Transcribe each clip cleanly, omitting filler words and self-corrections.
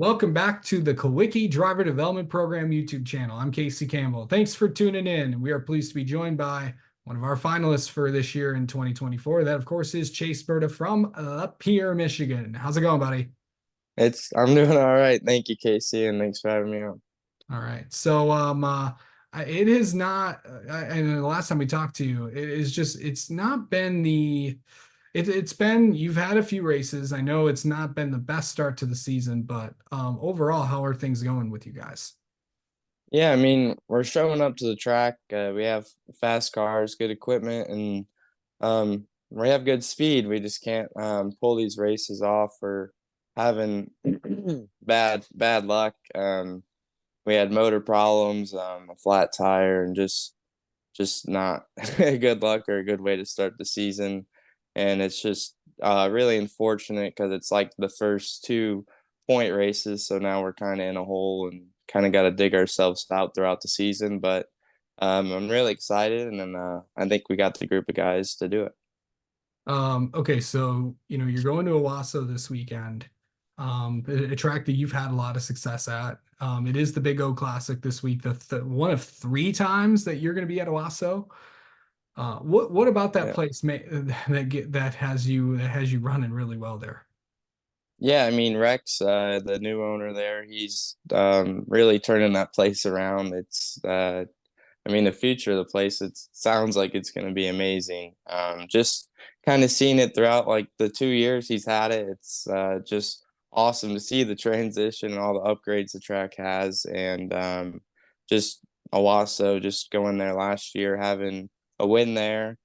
Welcome back to the Kawiki Driver Development Program YouTube channel. I'm Casey Campbell. Thanks for tuning in. We are pleased to be joined by one of our finalists for this year in 2024. That, of course, is Chase Burda from up here, Michigan. How's it going, buddy? I'm doing all right. Thank you, Casey, and thanks for having me on. All right. So, it is not, and the last time we talked to you, it's not been it's been, you've had a few races. I know it's not been the best start to the season, but overall, how are things going with you guys? Yeah, I mean, we're showing up to the track. We have fast cars, good equipment, and we have good speed. We just can't pull these races off or having bad luck. We had motor problems, a flat tire, and just not good luck or a good way to start the season. And it's just really unfortunate because it's like the first 2 point races. So now we're kind of in a hole and kind of got to dig ourselves out throughout the season. But I'm really excited. And then I think we got the group of guys to do it. Okay, so you're going to Owosso this weekend. A track that you've had a lot of success at. It is the Big O Classic this week, the th one of three times that you're going to be at Owosso. What about that Yeah. place that has you running really well there? Yeah, I mean Rex, the new owner there, he's really turning that place around. I mean, the future of the place, it sounds like it's going to be amazing. Just kind of seeing it throughout like the 2 years he's had it, it's just awesome to see the transition and all the upgrades the track has, and just Owasso just going there last year, having a win there.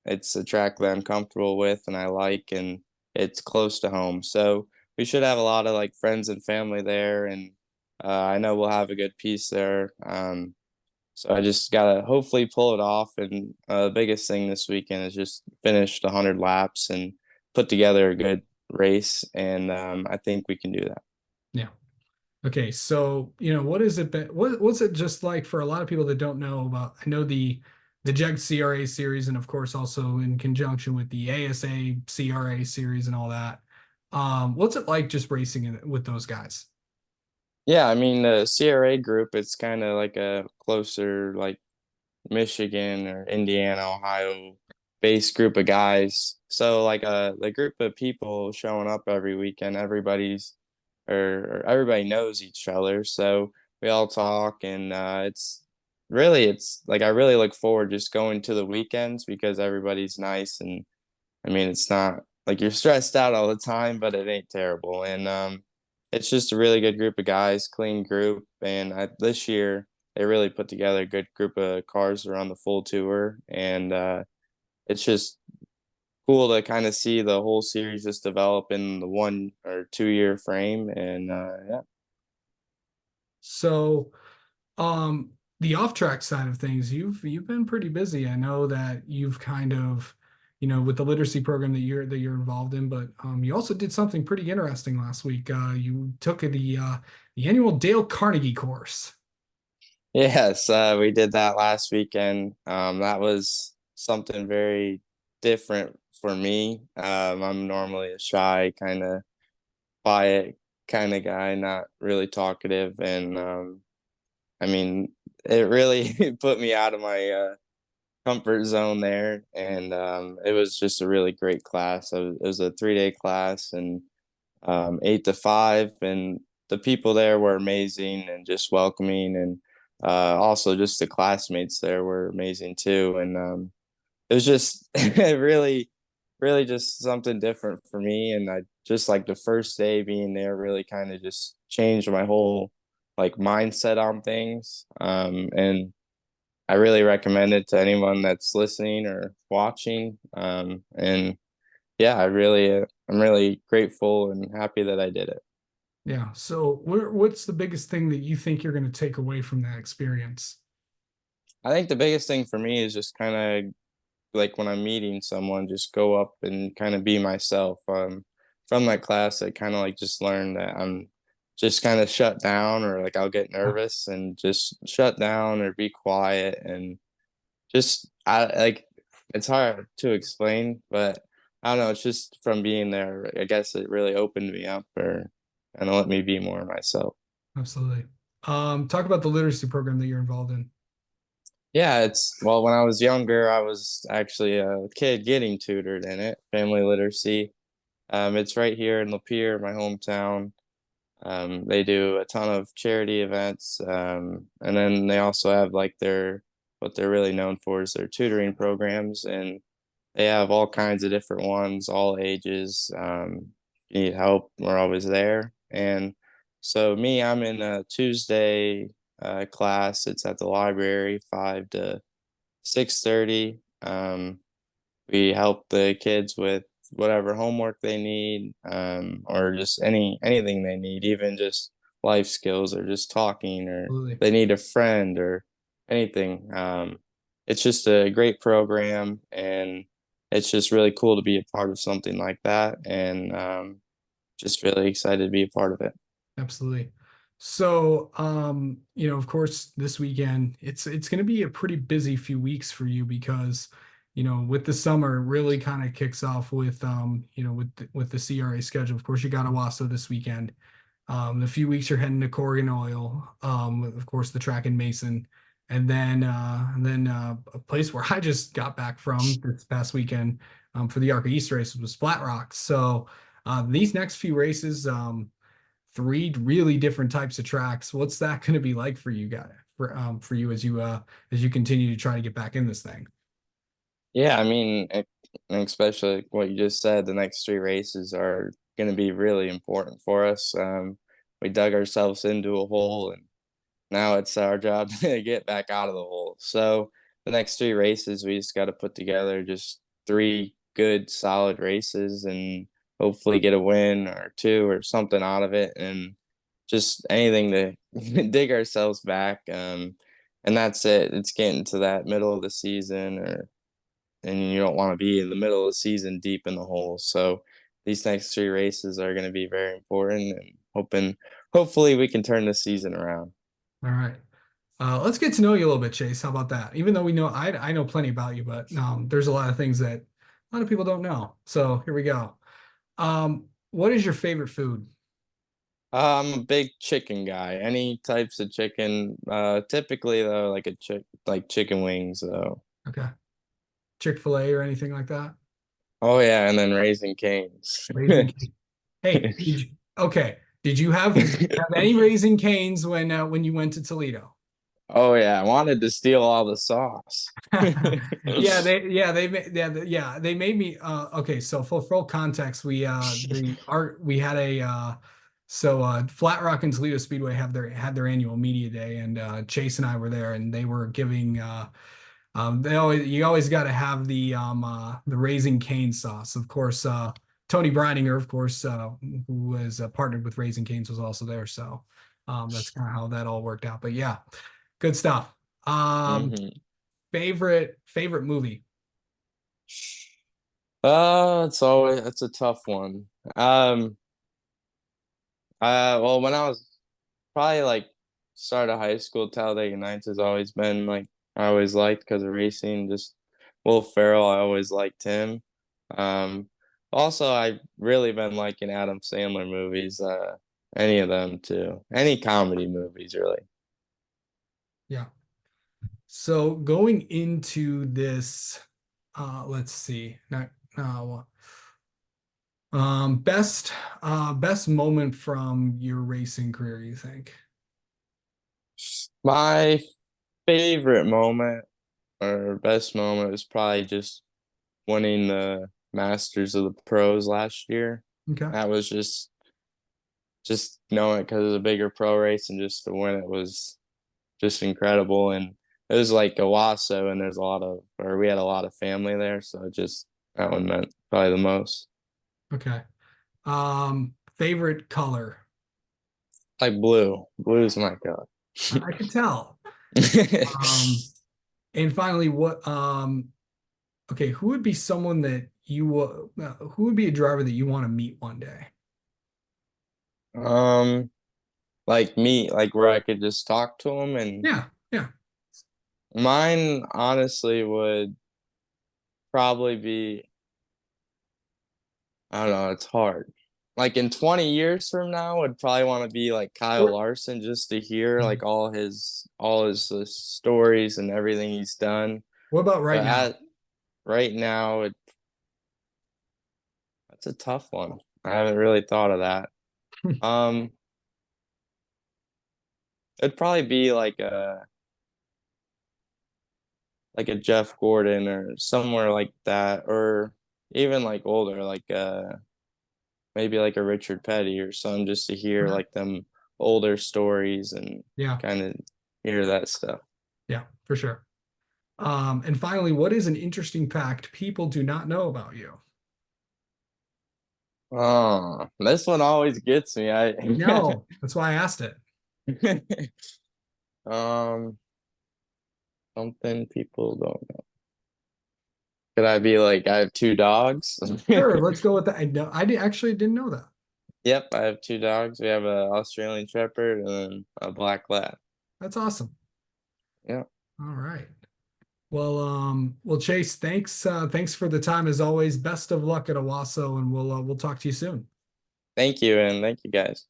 It's a track that I'm comfortable with and I like, and it's close to home, so we should have a lot of like friends and family there, and I know we'll have a good piece there. So I just gotta hopefully pull it off. And the biggest thing this weekend is just finish the 100 laps and put together a good race. And I think we can do that. Yeah. Okay, so what is it been, what's it just like for a lot of people that don't know about? I know the Jegs CRA series, and of course also in conjunction with the ASA CRA series and all that. What's it like just racing with those guys? Yeah, I mean the CRA group, it's kind of like a closer like Michigan or Indiana, Ohio based group of guys. So like the group of people showing up every weekend, or everybody knows each other. So we all talk, and it's like I really look forward just going to the weekends because everybody's nice. And I mean, it's not like you're stressed out all the time, but it ain't terrible. And it's just a really good group of guys, clean group. And this year they really put together a good group of cars around the full tour, and it's just cool to kind of see the whole series just develop in the 1 or 2 year frame. And yeah. So, the off-track side of things, you've been pretty busy. I know that you've kind of, with the literacy program that you're involved in, but you also did something pretty interesting last week. You took the annual Dale Carnegie course. Yes, we did that last weekend. That was something very different for me. I'm normally a shy, kind of quiet kind of guy, not really talkative, and I mean, it really put me out of my comfort zone there, and it was just a really great class. It was a 3 day class, and 8 to 5, and the people there were amazing and just welcoming, and also just the classmates there were amazing too. And it was just really just something different for me. And I just like the first day being there really kind of just changed my whole like mindset on things. And I really recommend it to anyone that's listening or watching. And yeah, I'm really grateful and happy that I did it. Yeah. So, what's the biggest thing that you think you're going to take away from that experience? I think the biggest thing for me is just kind of like when I'm meeting someone, just go up and kind of be myself. From that class, I kind of like just learned that I'm just kind of shut down, or like I'll get nervous and just shut down or be quiet, and just I like it's hard to explain, but I don't know. It's just from being there. I guess it really opened me up, or kind of let me be more myself. Absolutely. Talk about the literacy program that you're involved in. Yeah, it's well, when I was younger, I was actually a kid getting tutored in it, family literacy. It's right here in Lapeer, my hometown. They do a ton of charity events, and then they also have like their what they're really known for is their tutoring programs, and they have all kinds of different ones, all ages. If you need help, we're always there. And so me, I'm in a Tuesday class. It's at the library, 5 to 6:30. We help the kids with whatever homework they need, or just anything they need, even just life skills or just talking, or Absolutely. they need a friend or anything. It's just a great program, and it's just really cool to be a part of something like that, and just really excited to be a part of it. Absolutely. So, of course, this weekend it's going to be a pretty busy few weeks for you because, with the summer it really kind of kicks off with, with the CRA schedule. Of course, you got Owosso this weekend. The few weeks you're heading to Corrigan Oil, of course, the track in Mason, and then a place where I just got back from this past weekend, for the ARCA East race was Flat Rock. So, these next few races, three really different types of tracks. What's that going to be like for you guys, for you as you continue to try to get back in this thing? Yeah, I mean, and especially like what you just said, the next three races are going to be really important for us. We dug ourselves into a hole, and now it's our job to get back out of the hole. So the next three races, we just got to put together just three good, solid races, and hopefully get a win or two or something out of it, and just anything to dig ourselves back. And that's it. It's getting to that middle of the season, or and you don't want to be in the middle of the season deep in the hole. So these next three races are going to be very important, and hopefully we can turn the season around. All right. Let's get to know you a little bit, Chase. How about that? Even though I know plenty about you, but there's a lot of things that a lot of people don't know. So here we go. What is your favorite food? I'm a big chicken guy. Any types of chicken. Typically though, like chicken wings though. Okay, Chick-fil-A or anything like that? Oh yeah, and then Raising Cane's. Raising Cane. Hey, okay? Did you have any Raising Canes when you went to Toledo? Oh yeah, I wanted to steal all the sauce. They made me okay, so for full context, we had a Flat Rock and Toledo Speedway had their annual media day, and Chase and I were there, and they were giving you always got to have the Raising Cane sauce. Of course, Tony Brininger, of course, who was partnered with Raising Canes, was also there, so that's kind of how that all worked out. But yeah, good stuff. Um, hmm favorite movie. it's a tough one. Well, when I was probably like start of high school, Talladega Nights has always been like I always liked because of racing. Just Will Ferrell, I always liked him. Um, Also, I've really been liking Adam Sandler movies. Any of them too. Any comedy movies, really. Yeah. So going into this, let's see. Not, best moment from your racing career, you think? My favorite moment or best moment was probably just winning the Masters of the Pros last year. Okay. That was just knowing it because it was a bigger pro race, and just to win it was just incredible. And it was like Owosso, and we had a lot of family there, so that one meant probably the most. Okay. Favorite color. Like blue. Blue's my color. I could tell. Um, and finally, okay, who would be someone that who would be a driver that you want to meet one day? um, like me, like where I could just talk to them, and Yeah, yeah. mine honestly would probably be, I don't know, it's hard. like in 20 years from now, would probably want to be like Kyle Or Larson, just to hear yeah. like all his stories and everything he's done. What about right But now? at right now, that's a tough one. I haven't really thought of that. Um, it'd probably be like a Jeff Gordon or somewhere like that, or even like older, like maybe like a Richard Petty or some, just to hear Okay. like them older stories and Yeah, kind of hear that stuff. yeah, for sure. And finally, what is an interesting fact people do not know about you? Oh, this one always gets me. I No, that's why I asked it. um something people don't know. Could I be like I have two dogs? Sure, let's go with that. I know actually didn't know that. Yep, I have two dogs. We have a Australian Shepherd and then a Black Lab. That's awesome. Yeah. All right. Well, Chase, thanks for the time as always. Best of luck at Owosso, and we'll talk to you soon. Thank you, and thank you guys.